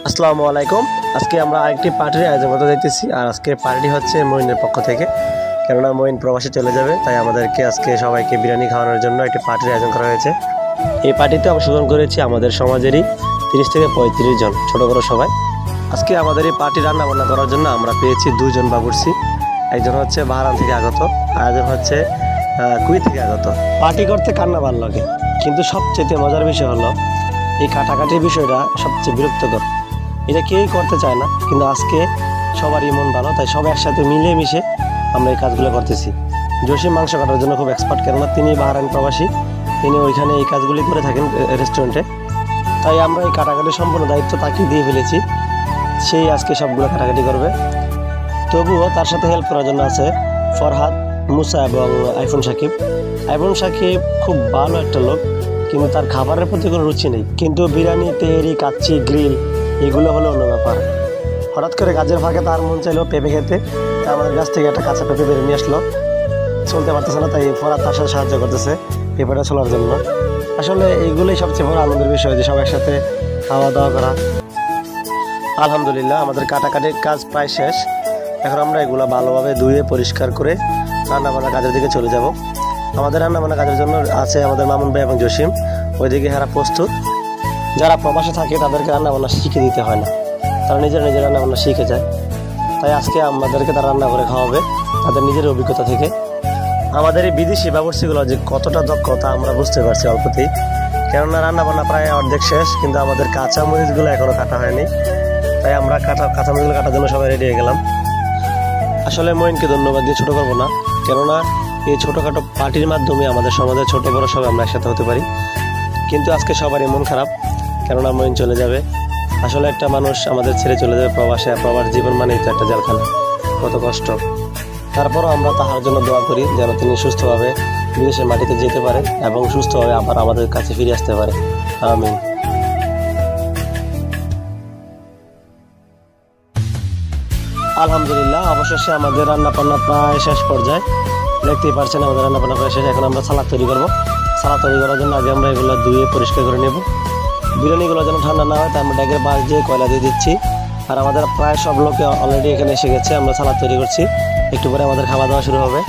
আসসালামু আলাইকুম। আজকে আমরা আরেকটি পার্টির আয়োজন করতে যাইতেছি। আর আজকে পার্টি হচ্ছে মঈনের পক্ষ থেকে, কেননা মঈন প্রবাসে চলে যাবে, তাই আমাদেরকে আজকে সবাইকে বিরিয়ানি খাওয়ানোর জন্য একটি পার্টির আয়োজন করা হয়েছে। এই পার্টিতে অংশগ্রহণ করেছি আমাদের সমাজেরই 30 থেকে 35 জন, ছোটো বড়ো সবাই। আজকে আমাদের এই পার্টি রান্না বান্না করার জন্য আমরা পেয়েছি 2 জন বাবুর্চি। একজন হচ্ছে বাহরান থেকে আগত, আর একজন হচ্ছে কুয়েত থেকে আগত। পার্টি করতে কান্না ভালো লাগে, কিন্তু সবচেয়ে মজার বিষয় হলো এই কাটাকাটির বিষয়টা সবচেয়ে বিরক্তকর। এটা কেউই করতে চায় না, কিন্তু আজকে সবারই মন ভালো, তাই সবাই একসাথে মিলে মিশে আমরা এই কাজগুলো করতেছি। জসিম মাংস কাটার জন্য খুব এক্সপার্ট, কেননা তিনি বাহরাইন প্রবাসী, তিনি ওইখানে এই কাজগুলি করে থাকেন রেস্টুরেন্টে। তাই আমরা এই কাটাকাটির সম্পূর্ণ দায়িত্ব তাকে দিয়ে ফেলেছি, সেই আজকে সবগুলো কাটাকাটি করবে। তবুও তার সাথে হেল্প করার জন্য আছে ফরহাদ, মুসা এবং আইফোন সাকিব। আইফোন সাকিব খুব ভালো একটা লোক, কিন্তু তার খাবারের প্রতি কোনো রুচি নেই। কিন্তু বিরিয়ানি, তেহরি, কাচ্চি, গ্রিল এগুলো হলো অন্য ব্যাপার। হঠাৎ করে কাজের ফাঁকে তার মন চাইলো পেঁপে খেতে, তাই আমাদের কাছ থেকে একটা কাঁচা পেঁপে বেরিয়ে নিয়ে আসলো। চলতে পারতেছে না, তাই ফরহাদ তার সাথে সাহায্য করতেছে পেঁপেটা চলার জন্য। আসলে এইগুলোই সবচেয়ে বড় আনন্দের বিষয়, যে সবাই একসাথে খাওয়া দাওয়া করা। আলহামদুলিল্লাহ আমাদের কাটাকাটির কাজ প্রায় শেষ। এখন আমরা এগুলো ভালোভাবে ধুয়ে পরিষ্কার করে রান্নাবান্না কাজের দিকে চলে যাব। আমাদের রান্নাবান্না কাজের জন্য আছে আমাদের মামুন ভাই এবং জসিম, ওইদিকে হারা প্রস্তুত। যারা প্রবাসে থাকে তাদেরকে রান্নাবান্না শিখে দিতে হয় না, তারা নিজের রান্নাবান্না শিখে যায়। তাই আজকে আমাদেরকে তারা রান্না করে খাওয়াবে তাদের নিজের অভিজ্ঞতা থেকে। আমাদের এই বিদেশি বাবুর্চিগুলো যে কতটা দক্ষ তা আমরা বুঝতে পারছি অল্পতেই, কেননা রান্নাবান্না প্রায় অর্ধেক শেষ, কিন্তু আমাদের কাঁচা মরিচগুলো এখনও কাটা হয়নি। তাই আমরা কাঁচা মরিচগুলো কাটার জন্য সবাই রেডি হয়ে গেলাম। আসলে মঈনকে ধন্যবাদ দিয়ে ছোটো করবো না, কেননা এই ছোটোখাটো পার্টির মাধ্যমে আমাদের সমাজের ছোটো বড়ো সবাই আমরা একসাথে হতে পারি। কিন্তু আজকে সবারই মন খারাপ, কেননা মঈন চলে যাবে। আসলে একটা মানুষ আমাদের ছেড়ে চলে যাবে প্রবাসে, প্রবাস জীবন মানেই তো একটা জেলখানা, কত কষ্ট। তারপরও আমরা তাহার জন্য দোয়া করি যেন তিনি সুস্থভাবে বিদেশের মাটিতে যেতে পারে এবং সুস্থভাবে আবার আমাদের কাছে ফিরে আসতে পারে। আমিন। আলহামদুলিল্লাহ অবশেষে আমাদের রান্নাবান্না প্রায় শেষ পর্যায়ে, দেখতেই পারছেন আমাদের রান্নাবান্না প্রায় শেষ। এখন আমরা সালাদ তৈরি করবো। সালাদ তৈরি করার জন্য আগে আমরা এগুলো ধুয়ে পরিষ্কার করে নেব। বিরিয়ানিগুলো যেন ঠান্ডা না হয়, তাই আমরা ড্যাগের বাঁশ দিয়ে কয়লা দিয়ে দিচ্ছি। আর আমাদের প্রায় সব লোকে অলরেডি এখানে এসে গেছে, আমরা সালাদ তৈরি করছি, একটু পরে আমাদের খাওয়া দাওয়া শুরু হবে।